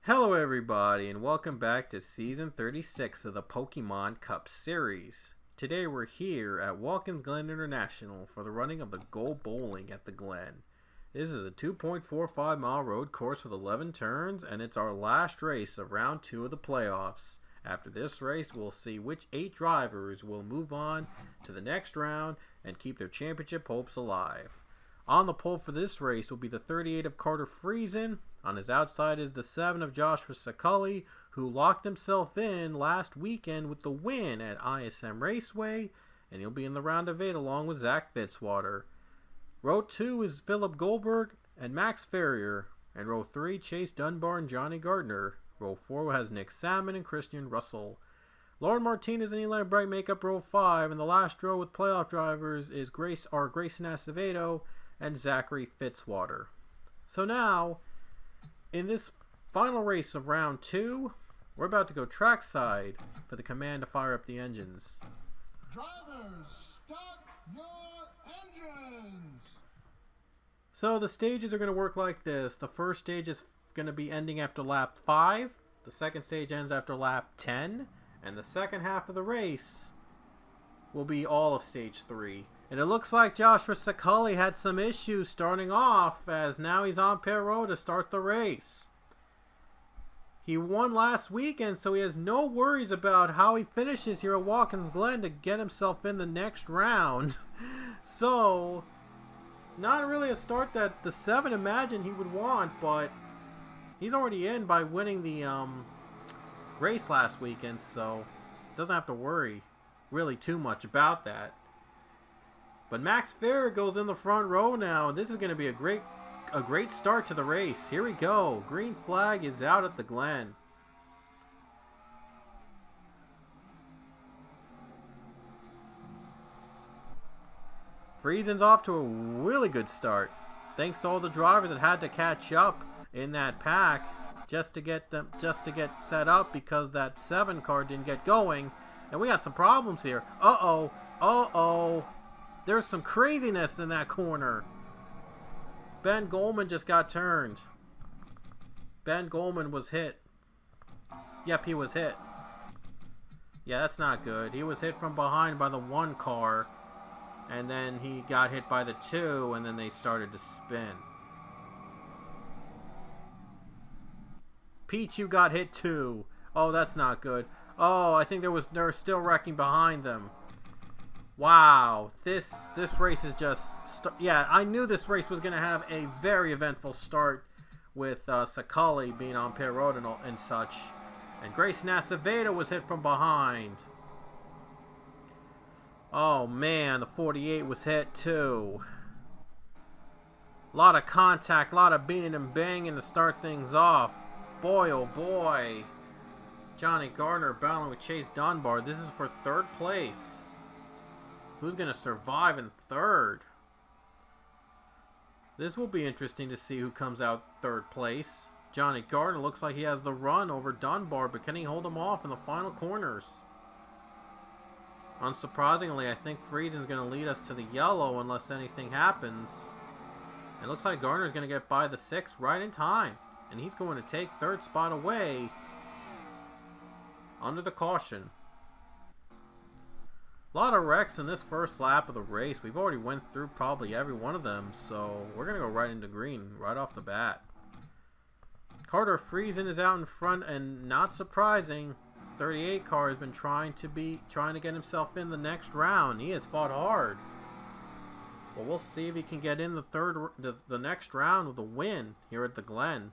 Hello everybody and welcome back to Season 36 of the Pokemon Cup Series. Today we're here at Watkins Glen International for the running of the Go Bowling at the Glen. This is a 2.45 mile road course with 11 turns, and it's our last race of round 2 of the playoffs. After this race, we'll see which 8 drivers will move on to the next round and keep their championship hopes alive. On the pole for this race will be the 38 of Carter Friesen. On his outside is the 7 of Joshua Sakali, who locked himself in last weekend with the win at ISM Raceway, and he'll be in the round of 8 along with Zach Fitzwater. Row 2 is Philip Goldberg and Max Ferrier, and row 3 Chase Dunbar and Johnny Gardner. Row 4 has Nick Salmon and Christian Russell. Lauren Martinez and Eli Bright make up row 5, and the last row with playoff drivers is Grayson Acevedo and Zachary Fitzwater. So now, in this final race of round 2, we're about to go trackside for the command to fire up the engines. Drivers, start your engines! So the stages are going to work like this. The first stage is going to be ending after lap 5. The second stage ends after lap 10. And the second half of the race will be all of stage 3. And it looks like Joshua Sakali had some issues starting off, as now he's on pit road to start the race. He won last weekend, so he has no worries about how he finishes here at Watkins Glen to get himself in the next round. So, not really a start that the 7 imagined he would want, but he's already in by winning the race last weekend, so doesn't have to worry really too much about that. But Max Ferrier goes in the front row now. This is going to be a great start to the race. Here we go. Green flag is out at the Glen. Friesen's off to a really good start, thanks to all the drivers that had to catch up in that pack just to get set up, because that 7 car didn't get going, and we got some problems here. Uh-oh. There's some craziness in that corner. Ben Goldman just got turned. Ben Goldman was hit. Yep, he was hit. Yeah, that's not good. He was hit from behind by the 1 car, and then he got hit by the 2, and then they started to spin. Pichu got hit too. Oh, that's not good. Oh, I think they're still wrecking behind them. Wow, this race is just... yeah, I knew this race was going to have a very eventful start with Sakali being on pit road and such. And Grayson Acevedo was hit from behind. Oh, man, the 48 was hit too. A lot of contact, a lot of beating and banging to start things off. Boy, oh boy. Johnny Gardner battling with Chase Dunbar. This is for 3rd place. Who's going to survive in 3rd? This will be interesting to see who comes out 3rd place. Johnny Gardner looks like he has the run over Dunbar, but can he hold him off in the final corners? Unsurprisingly, I think Friesen's going to lead us to the yellow unless anything happens. It looks like Gardner's going to get by the 6 right in time, and he's going to take 3rd spot away under the caution. A lot of wrecks in this first lap of the race. We've already went through probably every one of them, so we're going to go right into green right off the bat. Carter Friesen is out in front, and not surprising, 38 car has been trying to get himself in the next round. He has fought hard. Well, we'll see if he can get in the next round with a win here at the Glen.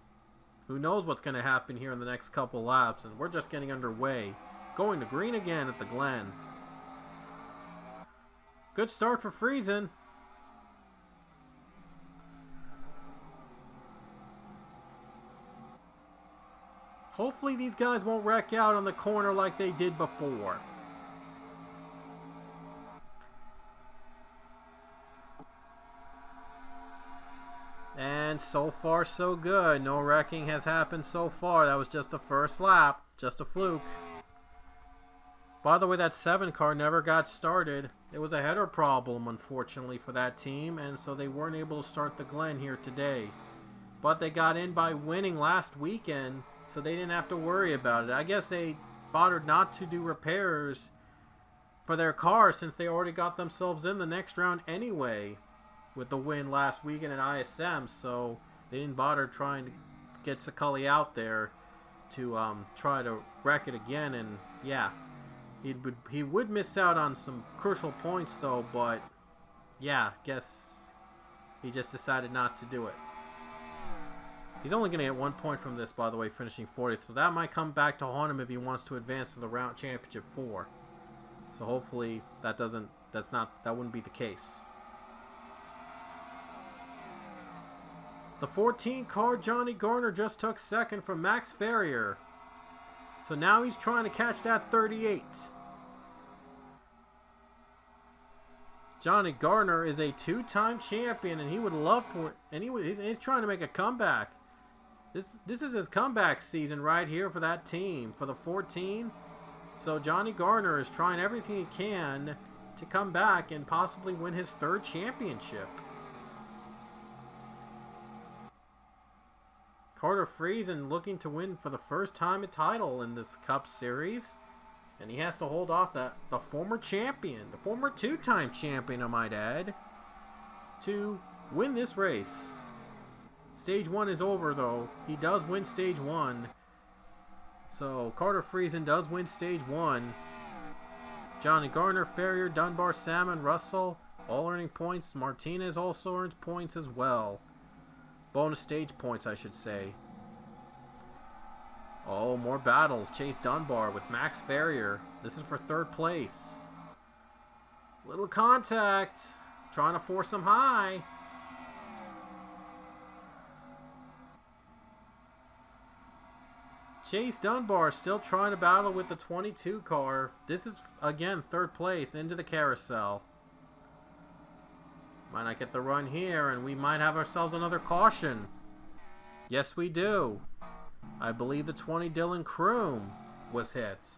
Who knows what's going to happen here in the next couple laps, and we're just getting underway. Going to green again at the Glen. Good start for Friesen. Hopefully these guys won't wreck out on the corner like they did before. And so far so good. No wrecking has happened so far. That was just the first lap. Just a fluke. By the way, that 7 car never got started. It was a header problem, unfortunately, for that team, and so they weren't able to start the Glen here today. But they got in by winning last weekend so they didn't have to worry about it. I guess they bothered not to do repairs for their car since they already got themselves in the next round anyway with the win last weekend at ISM, so they didn't bother trying to get Sakali out there to try to wreck it again. And yeah, he would miss out on some crucial points though, but yeah, guess he just decided not to do it. He's only going to get 1 point from this, by the way, finishing 40th, so that might come back to haunt him if he wants to advance to the round championship 4. So hopefully that wouldn't be the case. The 14 car Johnny Garner just took second from Max Ferrier. So now he's trying to catch that 38. Johnny Garner is a 2-time champion, and he would love for it. And he's trying to make a comeback. This is his comeback season right here for that team, for the 14. So Johnny Garner is trying everything he can to come back and possibly win his 3rd championship. Carter Friesen looking to win for the first time a title in this Cup Series. And he has to hold off the former champion, the former 2-time champion, I might add, to win this race. Stage 1 is over, though. He does win Stage 1. So, Carter Friesen does win Stage 1. Johnny Garner, Ferrier, Dunbar, Salmon, Russell, all earning points. Martinez also earns points as well. Bonus stage points, I should say. Oh, more battles. Chase Dunbar with Max Ferrier. This is for 3rd place. Little contact. Trying to force him high. Chase Dunbar still trying to battle with the 22 car. This is, again, 3rd place into the carousel. Might not get the run here, and we might have ourselves another caution. Yes, we do. I believe the 20 Dylan Kroom was hit.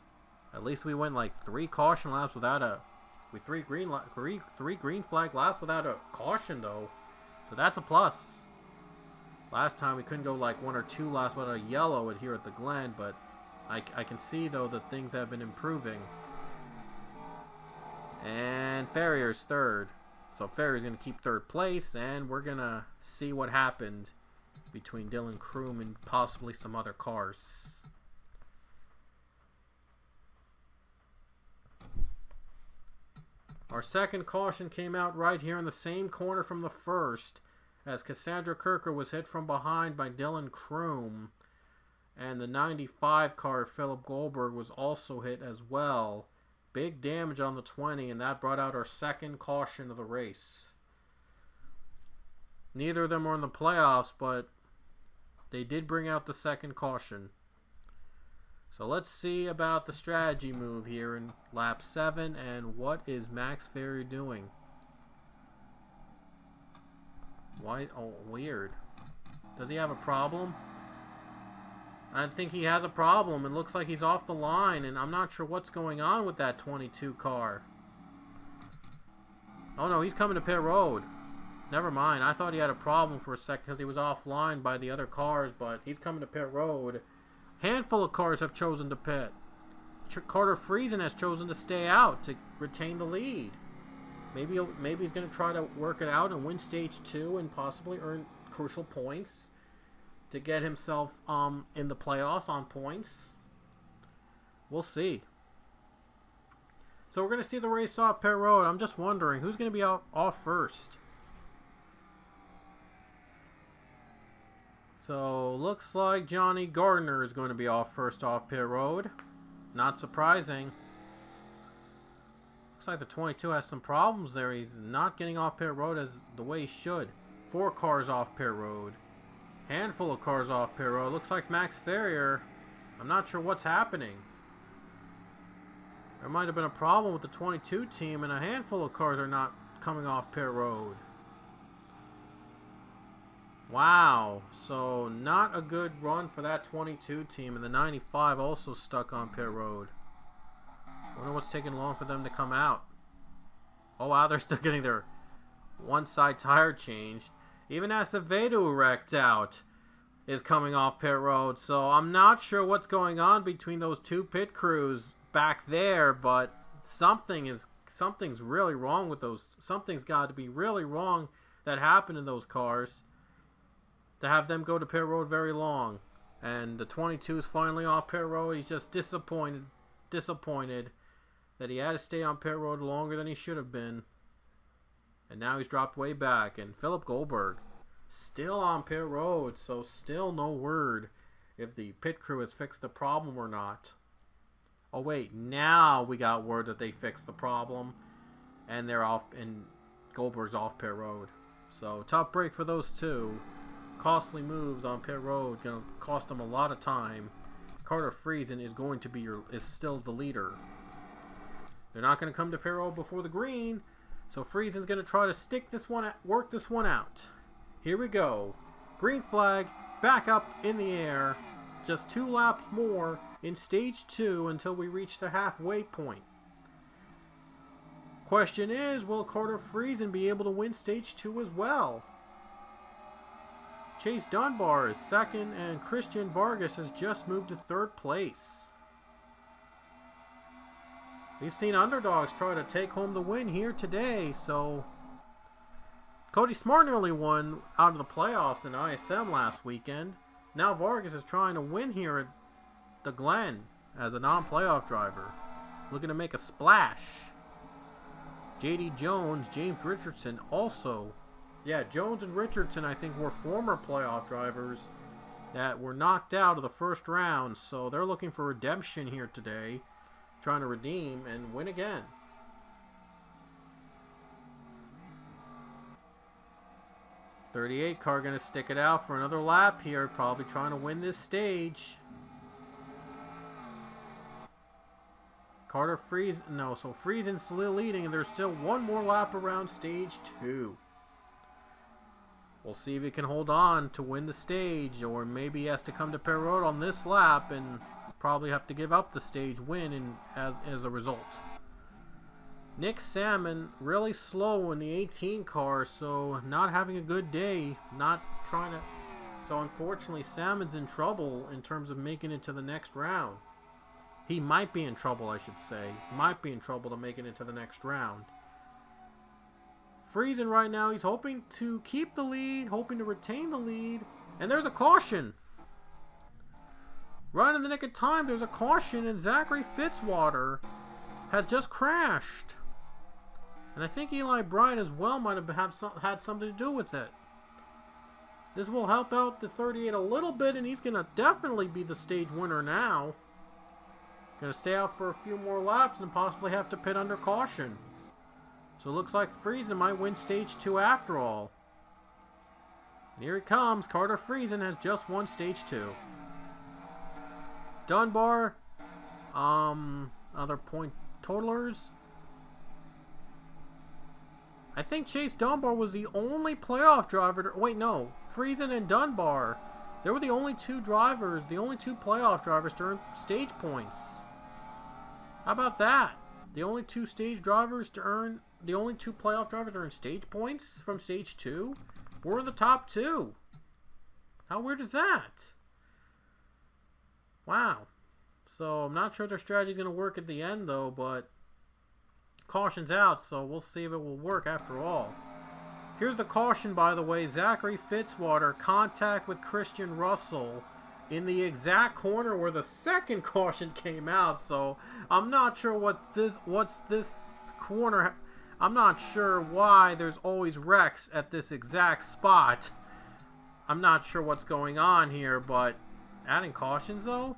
At least we went like 3 caution laps without a... with 3 green flag laps without a caution, though. So that's a plus. Last time we couldn't go like 1 or 2 laps without a yellow here at the Glen, but I can see, though, that things have been improving. And Ferrier's 3rd. So Ferrier's going to keep 3rd place, and we're going to see what happened between Dylan Kroom and possibly some other cars. Our second caution came out right here in the same corner from the first, as Cassandra Kirker was hit from behind by Dylan Kroom, and the 95 car Philip Goldberg was also hit as well. Big damage on the 20, and that brought out our second caution of the race. Neither of them were in the playoffs, but they did bring out the second caution. So let's see about the strategy move here in lap 7, and what is Max Ferrier doing? Why? Oh, weird. Does he have a problem? I think he has a problem. It looks like he's off the line, and I'm not sure what's going on with that 22 car. Oh no, he's coming to pit road. Never mind. I thought he had a problem for a second because he was offline by the other cars, but he's coming to pit road. Handful of cars have chosen to pit. Carter Friesen has chosen to stay out to retain the lead. Maybe he's going to try to work it out and win stage 2 and possibly earn crucial points to get himself in the playoffs on points. We'll see. So we're going to see the race off pit road. I'm just wondering who's going to be off first. So looks like Johnny Gardner is going to be off first off pit road. Not surprising. Looks like the 22 has some problems there. He's not getting off pit road as the way he should. 4 cars off pit road. Handful of cars off pit road. Looks like Max Ferrier. I'm not sure what's happening. There might have been a problem with the 22 team, and a handful of cars are not coming off pit road. Wow. So not a good run for that 22 team, and the 95 also stuck on pit road. Wonder what's taking long for them to come out. Oh wow, they're still getting their one side tire changed. Even Acevedo wrecked out. is coming off pit road. So I'm not sure what's going on between those two pit crews back there, but something's really wrong with those. Something's got to be really wrong that happened in those cars to have them go to pit road very long. And the 22 is finally off pit road. He's just disappointed that he had to stay on pit road longer than he should have been. And now he's dropped way back. And Philip Goldberg still on pit road, so still no word if the pit crew has fixed the problem or not. Oh wait, now we got word that they fixed the problem, and they're off, and Goldberg's off pit road. So tough break for those two. Costly moves on pit road, gonna cost them a lot of time. Carter Friesen is going to be is still the leader. They're not going to come to pit road before the green, so Friesen's going to try to work this one out. Here we go. Green flag, back up in the air. Just 2 laps more in stage 2 until we reach the halfway point. Question is, will Carter Friesen be able to win stage 2 as well? Chase Dunbar is second, and Christian Vargas has just moved to 3rd place. We've seen underdogs try to take home the win here today, so Cody Smart nearly won out of the playoffs in ISM last weekend. Now Vargas is trying to win here at the Glen as a non-playoff driver, looking to make a splash. JD Jones, James Richardson also. Yeah, Jones and Richardson, I think, were former playoff drivers that were knocked out of the first round, so they're looking for redemption here today, trying to redeem and win again. .38 car going to stick it out for another lap here, probably trying to win this stage. Carter Friesen, no, so Friesen's still leading, and there's still one more lap around stage 2. We'll see if he can hold on to win the stage, or maybe he has to come to pit road on this lap and probably have to give up the stage win as a result. Nick Salmon really slow in the 18 car, so not having a good day, so unfortunately Salmon's in trouble in terms of making it to the next round. He might be in trouble, I should say. Might be in trouble to make it into the next round. Friesen right now, he's hoping to keep the lead, hoping to retain the lead, and there's a caution. Right in the nick of time, there's a caution, and Zachary Fitzwater has just crashed. And I think Eli Bryant as well might have had something to do with it. This will help out the 38 a little bit, and he's going to definitely be the stage winner now. Going to stay out for a few more laps and possibly have to pit under caution. So it looks like Friesen might win stage 2 after all. And here he comes. Carter Friesen has just won stage 2. Dunbar, other point totalers. I think Chase Dunbar was the only playoff driver wait, no. Friesen and Dunbar, they were the only two drivers, the only two playoff drivers to earn stage points. How about that? The only two playoff drivers to earn stage points from stage 2 were in the top 2. How weird is that? Wow. So I'm not sure their strategy is going to work at the end though, but caution's out, so we'll see if it will work after all. Here's the caution, by the way. Zachary Fitzwater, contact with Christian Russell in the exact corner where the second caution came out, so I'm not sure what's this corner. I'm not sure why there's always wrecks at this exact spot. I'm not sure what's going on here, but adding cautions though,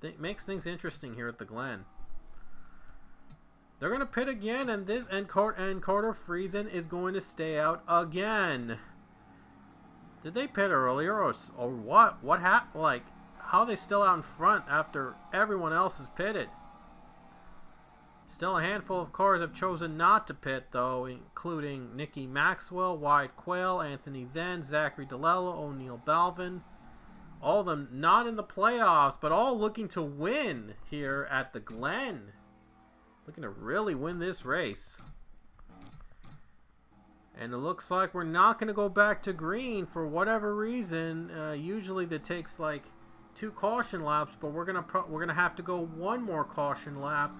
it makes things interesting here at the Glen. They're going to pit again, and Carter Friesen is going to stay out again. Did they pit earlier or what? What happened? Like, how are they still out in front after everyone else is pitted? Still a handful of cars have chosen not to pit, though, including Nicky Maxwell, Wyatt Quayle, Anthony Then, Zachary DeLello, O'Neal Balvin. All of them not in the playoffs, but all looking to win here at the Glen. Looking to really win this race. And it looks like we're not going to go back to green for whatever reason. Usually that takes like 2 caution laps, but we're gonna have to go 1 more caution lap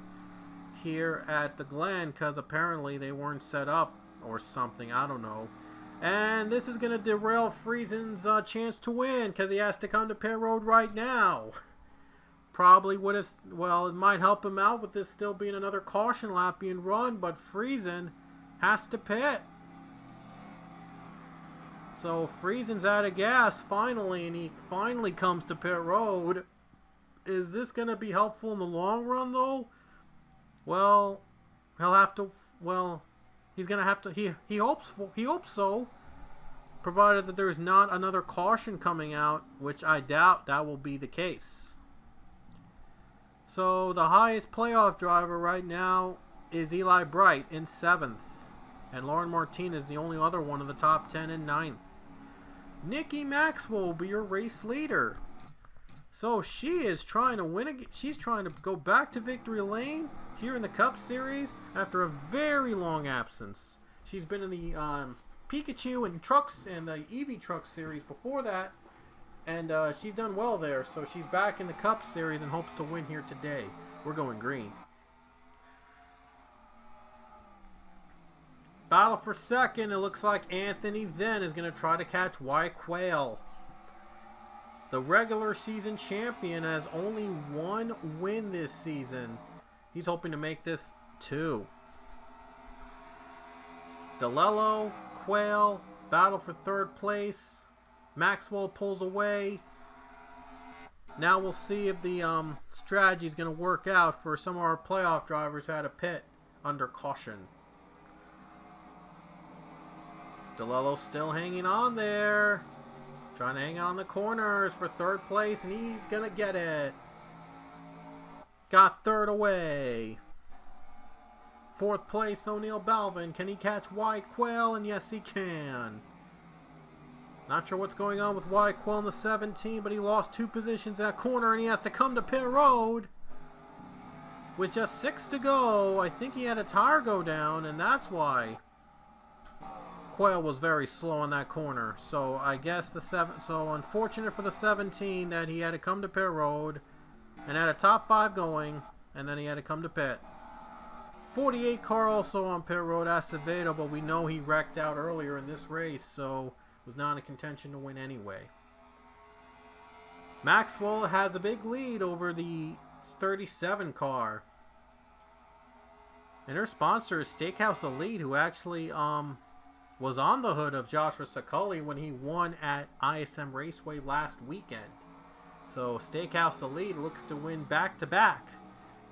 here at the Glen because apparently they weren't set up or something. I don't know. And this is going to derail Friesen's chance to win because he has to come to pit road right now. Probably would have, well, it might help him out with this still being another caution lap being run, but Friesen has to pit. So Friesen's out of gas finally, and he finally comes to pit road. Is this going to be helpful in the long run, though? Well, he'll have to, well, he's going to have to, he hopes so, provided that there's not another caution coming out, which I doubt that will be the case. So the highest playoff driver right now is Eli Bright in 7th. And Lauren Martinez is the only other one in the top 10 in 9th. Nikki Maxwell will be your race leader. So she is trying to win again. She's trying to go back to victory lane here in the Cup Series after a very long absence. She's been in the Pikachu and trucks and the EV Truck Series before that. And she's done well there. So she's back in the Cup Series and hopes to win here today. We're going green. Battle for second. It looks like Anthony then is going to try to catch White Quail. The regular season champion has only 1 win this season. He's hoping to make this 2. DeLello, Quail, battle for 3rd place. Maxwell pulls away. Now we'll see if the strategy is going to work out for some of our playoff drivers who had a pit under caution. DeLello still hanging on there. Trying to hang on the corners for 3rd place, and he's going to get it. Got 3rd away. 4th place, O'Neal Balvin. Can he catch White Quail? And yes, he can. Not sure what's going on with White Quail in the 17, but he lost 2 positions at corner, and he has to come to pit road. With just 6 to go, I think he had a tire go down, and that's why Quail was very slow on that corner. So I guess so unfortunate for the 17 that he had to come to pit road and had a top 5 going, and then he had to come to pit. 48 car also on pit road, Acevedo, but we know he wrecked out earlier in this race, so was not in contention to win anyway. Maxwell has a big lead over the 37 car. And her sponsor is Steakhouse Elite, who actually was on the hood of Joshua Sakuli when he won at ISM Raceway last weekend. So Steakhouse Elite looks to win back-to-back,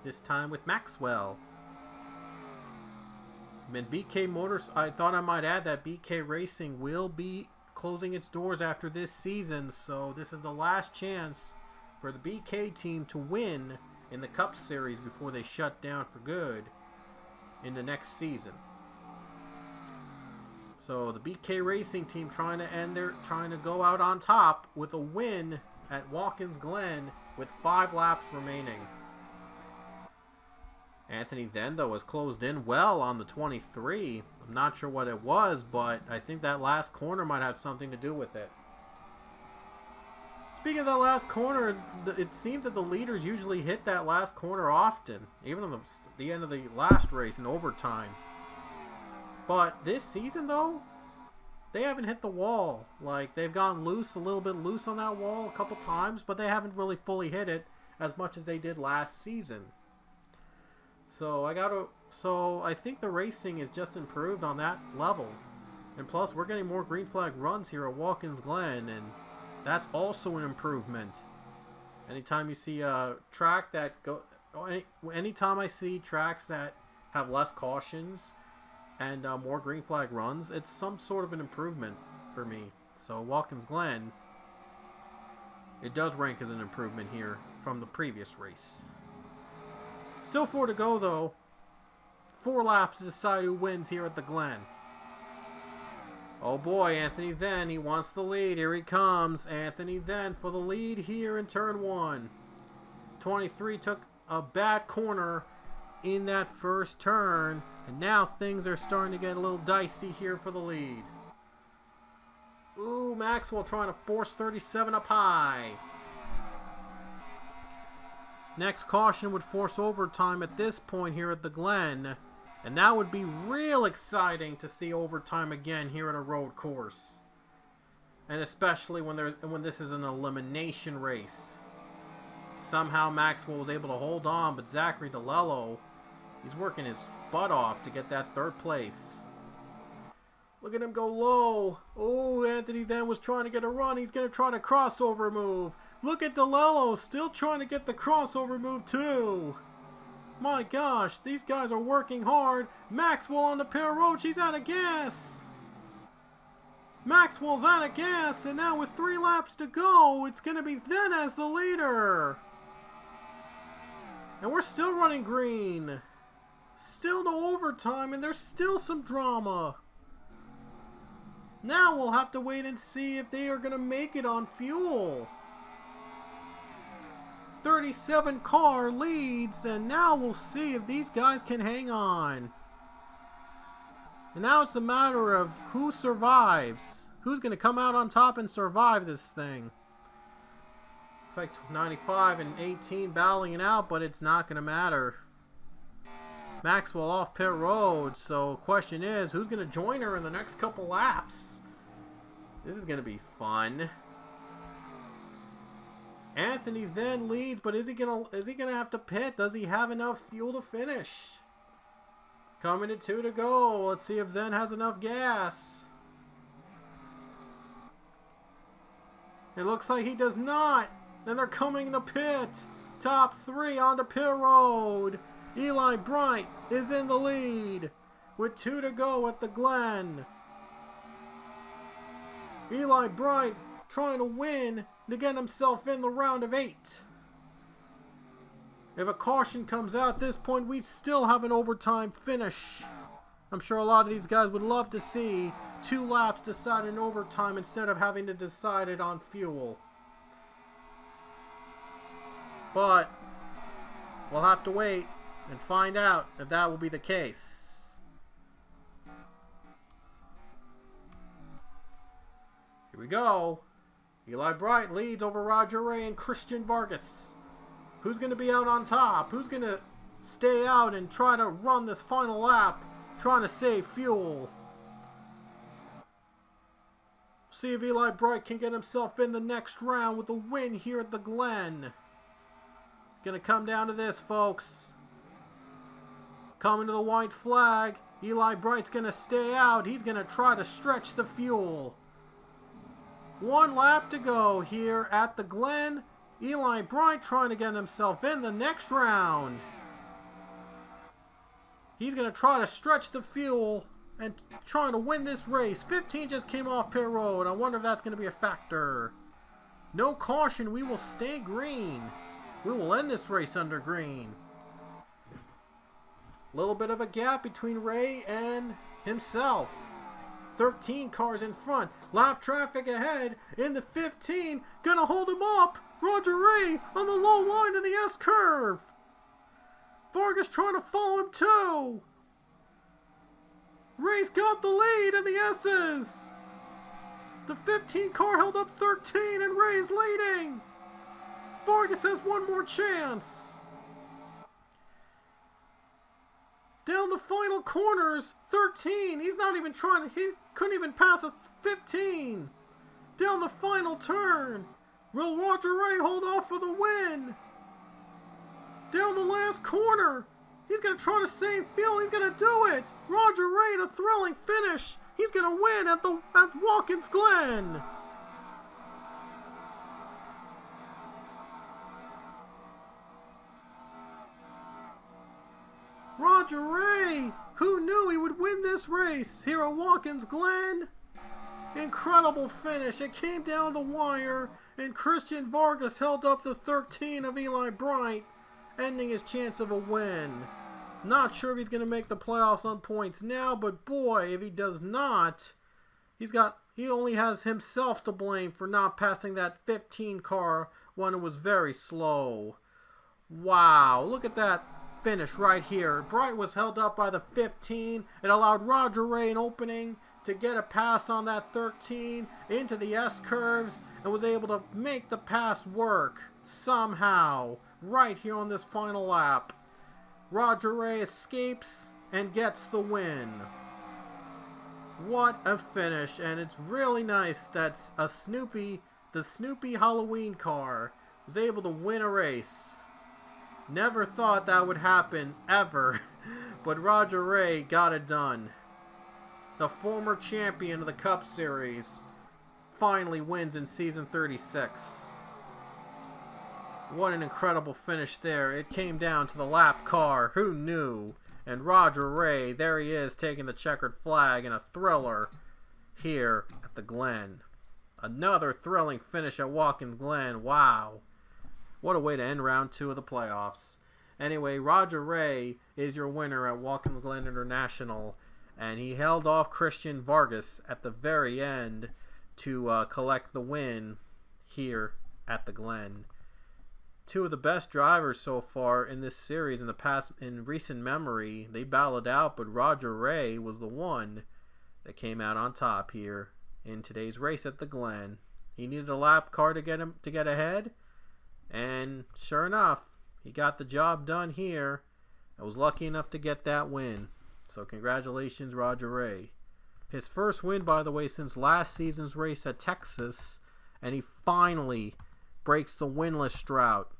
this time with Maxwell. And BK Motors, I thought I might add that BK Racing will be closing its doors after this season, so this is the last chance for the BK team to win in the Cup Series before they shut down for good in the next season. So the BK Racing team trying to go out on top with a win at Watkins Glen with 5 laps remaining. Anthony then, though, was closed in well on the 23. I'm not sure what it was, but I think that last corner might have something to do with it. Speaking of that last corner, it seemed that the leaders usually hit that last corner often, even on the end of the last race in overtime. But this season, though, they haven't hit the wall. Like, they've gone loose, a little bit loose on that wall a couple times, but they haven't really fully hit it as much as they did last season. So I think the racing is just improved on that level. And plus, we're getting more green flag runs here at Watkins Glen, and that's also an improvement. Anytime you see a track that anytime I see tracks that have less cautions and more green flag runs, it's some sort of an improvement for me. So Watkins Glen, it does rank as an improvement here from the previous race. Still 4 to go, though. 4 laps to decide who wins here at the Glen. Oh boy, Anthony then, he wants the lead. Here he comes. Anthony then for the lead here in turn 1. 23 took a bad corner in that first turn. And now things are starting to get a little dicey here for the lead. Ooh, Maxwell trying to force 37 up high. Next caution would force overtime at this point here at the Glen. And that would be real exciting to see overtime again here at a road course. And especially when this is an elimination race. Somehow Maxwell was able to hold on, but Zachary DeLello, he's working his butt off to get that third place. Look at him go low. Oh, Anthony then was trying to get a run. He's going to try to crossover move. Look at DeLello still trying to get the crossover move too. My gosh, these guys are working hard. Maxwell on the pit road. She's out of gas. Maxwell's out of gas, and now with 3 laps to go, it's going to be then as the leader. And we're still running green. Still no overtime, and there's still some drama. Now we'll have to wait and see if they are going to make it on fuel. 37 car leads, and now we'll see if these guys can hang on. And now it's a matter of who survives. Who's going to come out on top and survive this thing? It's like 95 and 18 battling it out, but it's not going to matter. Maxwell off pit road, so question is, who's going to join her in the next couple laps? This is going to be fun. Anthony then leads, but is he gonna have to pit? Does he have enough fuel to finish? Coming to 2 to go. Let's see if then has enough gas. It looks like he does not. And they're coming to pit. Top 3 on the pit road. Eli Bright is in the lead with 2 to go at the Glen. Eli Bright trying to win to get himself in the round of 8. If a caution comes out at this point, we still have an overtime finish. I'm sure a lot of these guys would love to see 2 laps decided in overtime instead of having to decide it on fuel. But we'll have to wait and find out if that will be the case. Here we go. Eli Bright leads over Roger Ray and Christian Vargas. Who's going to be out on top? Who's going to stay out and try to run this final lap, trying to save fuel? See if Eli Bright can get himself in the next round with a win here at the Glen. Going to come down to this, folks. Coming to the white flag. Eli Bright's going to stay out. He's going to try to stretch the fuel. 1 lap to go here at the Glen. Eli Bright trying to get himself in the next round. He's going to try to stretch the fuel and trying to win this race. 15 just came off pit road. I wonder if that's going to be a factor. No caution. We will stay green. We will end this race under green. A little bit of a gap between Ray and himself. 13 cars in front. Lap traffic ahead. In the 15. Gonna hold him up. Roger Ray on the low line of the S curve. Vargas trying to follow him too. Ray's got the lead in the S's. The 15 car held up 13 and Ray's leading. Vargas has one more chance. Down the final corners, 13. He's not even trying. He couldn't even pass a 15. Down the final turn. Will Roger Ray hold off for the win? Down the last corner. He's going to try to save fuel. He's going to do it. Roger Ray in a thrilling finish. He's going to win at Watkins Glen. Roger Ray, who knew he would win this race here at Watkins Glen? Incredible finish. It came down the wire, and Christian Vargas held up the 13 of Eli Bright, ending his chance of a win. Not sure if he's going to make the playoffs on points now, but boy, if he does not, he only has himself to blame for not passing that 15 car when it was very slow. Wow, look at that. finish right here. Bright was held up by the 15. It allowed Roger Ray an opening to get a pass on that 13 into the S-curves and was able to make the pass work somehow right here on this final lap. Roger Ray escapes and gets the win. What a finish, and it's really nice that the Snoopy Halloween car was able to win a race. Never thought that would happen, ever, but Roger Ray got it done. The former champion of the Cup Series finally wins in Season 36. What an incredible finish there. It came down to the lap car. Who knew? And Roger Ray, there he is, taking the checkered flag in a thriller here at the Glen. Another thrilling finish at Watkins Glen. Wow. What a way to end round 2 of the playoffs. Anyway, Roger Ray is your winner at Watkins Glen International. And he held off Christian Vargas at the very end to collect the win here at the Glen. Two of the best drivers so far in this series in recent memory. They battled out, but Roger Ray was the one that came out on top here in today's race at the Glen. He needed a lap car to get ahead, and sure enough, he got the job done here and was lucky enough to get that win. So congratulations, Roger Ray. His first win, by the way, since last season's race at Texas, and he finally breaks the winless drought.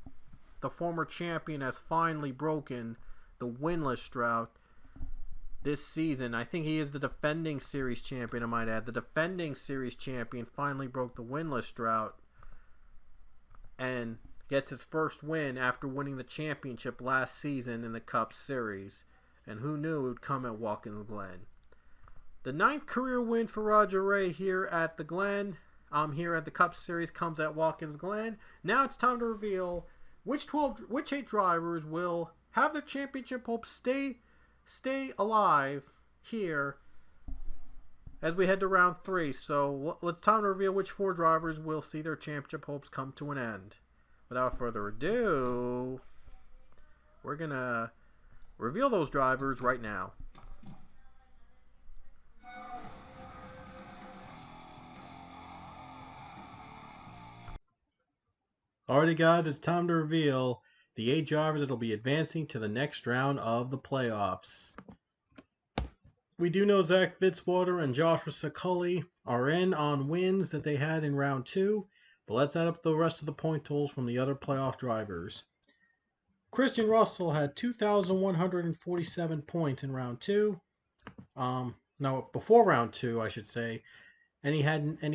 The former champion has finally broken the winless drought this season. I think he is the defending series champion, I might add. The defending series champion finally broke the winless drought and gets his first win after winning the championship last season in the Cup Series. And who knew it would come at Watkins Glen. The 9th career win for Roger Ray here at the Glen, here at the Cup Series, comes at Watkins Glen. Now it's time to reveal which 8 drivers will have their championship hopes stay alive here as we head to round 3. So it's time to reveal which 4 drivers will see their championship hopes come to an end. Without further ado, we're going to reveal those drivers right now. Alrighty guys, it's time to reveal the 8 drivers that will be advancing to the next round of the playoffs. We do know Zach Fitzwater and Joshua Saculli are in on wins that they had in round 2, but let's add up the rest of the point totals from the other playoff drivers. Christian Russell had 2,147 points in round 2. No, before round 2, I should say, and he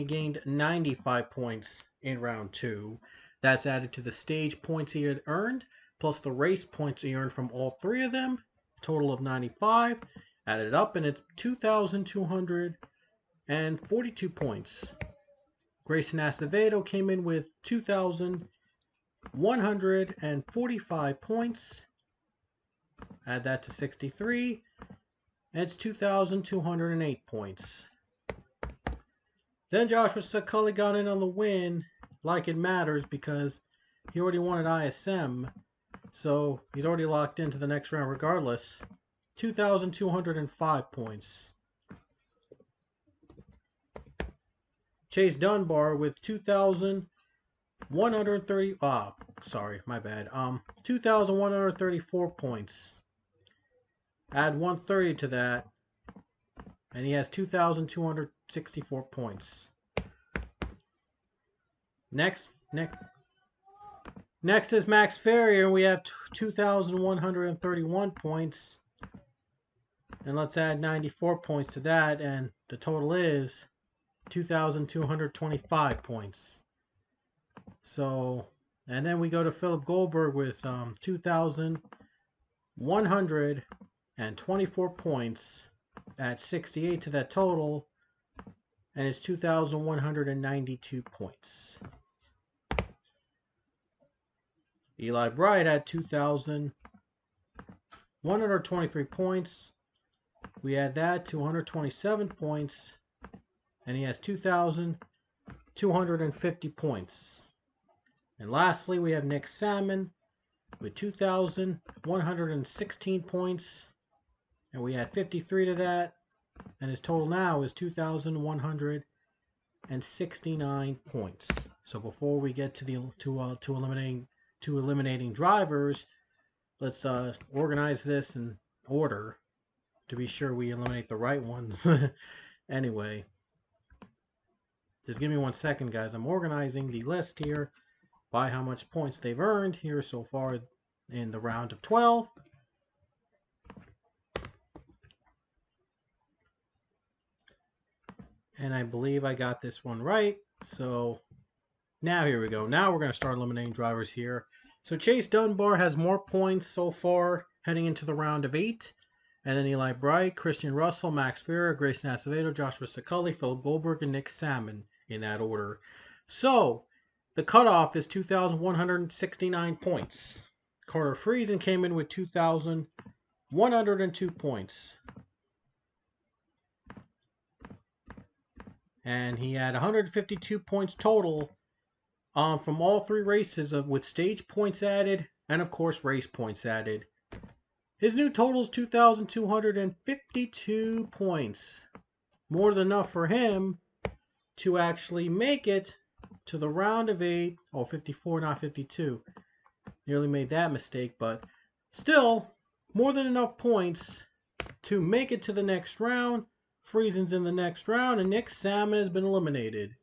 gained 95 points in round 2. That's added to the stage points he had earned, plus the race points he earned from all 3 of them, total of 95. Added up, and it's 2,242 points. Grayson Acevedo came in with 2,145 points. Add that to 63, and it's 2,208 points. Then Joshua Saculli got in on the win like it matters because he already won at ISM, so he's already locked into the next round regardless. 2,205 points. Chase Dunbar with 2,130. Sorry, my bad. 2,134 points. Add 130 to that, and he has 2,264 points. Next is Max Ferrier, and we have 2,131 points. And let's add 94 points to that, and the total is 2,225 points. So, and then we go to Philip Goldberg with 2,124 points. Add 68 to that total, and it's 2,192 points. Eli Bright had 2,123 points. We add that to 127 points, and he has 2,250 points. And lastly, we have Nick Salmon with 2,116 points. And we add 53 to that. And his total now is 2,169 points. So before we get to eliminating drivers, let's organize this in order to be sure we eliminate the right ones. Anyway, just give me 1 second, guys. I'm organizing the list here by how much points they've earned here so far in the round of 12. And I believe I got this one right. So now here we go. Now we're going to start eliminating drivers here. So Chase Dunbar has more points so far heading into the round of 8. And then Eli Bright, Christian Russell, Max Ferrer, Grayson Acevedo, Joshua Siculi, Philip Goldberg, and Nick Salmon in that order. So the cutoff is 2,169 points. Carter Friesen came in with 2,102 points. And he had 152 points total from all 3 races with stage points added and, of course, race points added. His new total is 2,252 points. More than enough for him to actually make it to the round of 8. Oh, 54, not 52. Nearly made that mistake, but still, more than enough points to make it to the next round. Friesen's in the next round, and Nick Salmon has been eliminated.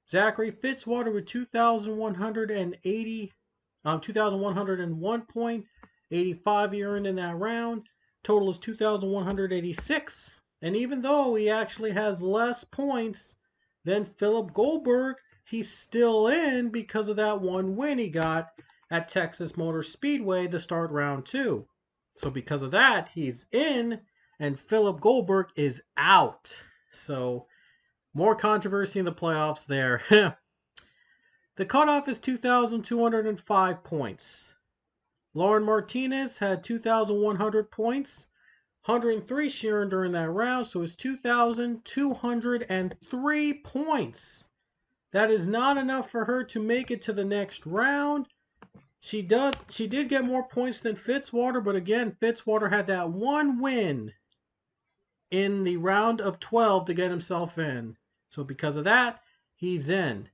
Zachary Fitzwater with 2,101 point, 85 he earned in that round. Total is 2,186. And even though he actually has less points than Philip Goldberg, he's still in because of that one win he got at Texas Motor Speedway to start round 2. So because of that, he's in, and Philip Goldberg is out. So more controversy in the playoffs there. The cutoff is 2,205 points. Lauren Martinez had 2,100 points. 103 she earned during that round, so it's 2,203 points. That is not enough for her to make it to the next round. She did get more points than Fitzwater, but again, Fitzwater had that one win in the round of 12 to get himself in. So because of that, he's in.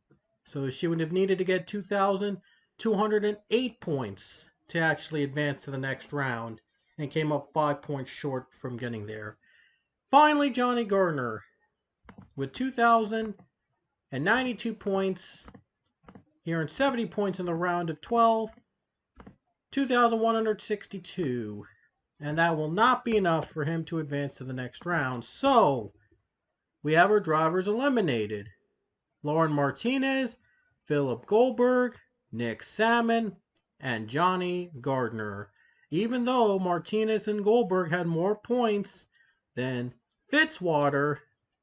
So she would have needed to get 2,208 points to actually advance to the next round, and came up 5 points short from getting there. Finally, Johnny Gardner with 2,092 points. He earned 70 points in the round of 12, 2,162. And that will not be enough for him to advance to the next round. So we have our drivers eliminated. Lauren Martinez, Philip Goldberg, Nick Salmon, and Johnny Gardner. Even though Martinez and Goldberg had more points than Fitzwater,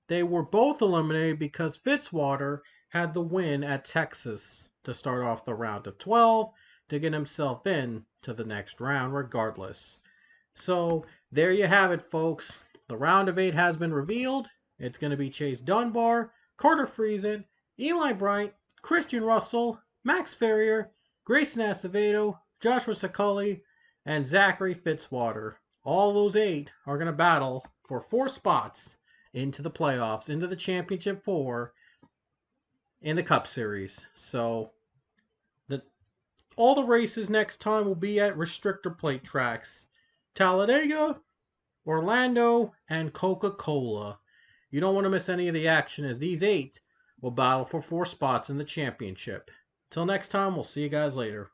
they were both eliminated because Fitzwater had the win at Texas to start off the round of 12 to get himself in to the next round regardless. So there you have it, folks. The round of 8 has been revealed. It's going to be Chase Dunbar, Carter Friesen, Eli Bright, Christian Russell, Max Ferrer, Grayson Acevedo, Joshua Siculi, and Zachary Fitzwater. All those 8 are going to battle for 4 spots into the playoffs, into the championship 4 in the Cup Series. So all the races next time will be at restrictor plate tracks. Talladega, Orlando, and Coca-Cola. You don't want to miss any of the action, as these 8 will battle for 4 spots in the championship. Till next time, we'll see you guys later.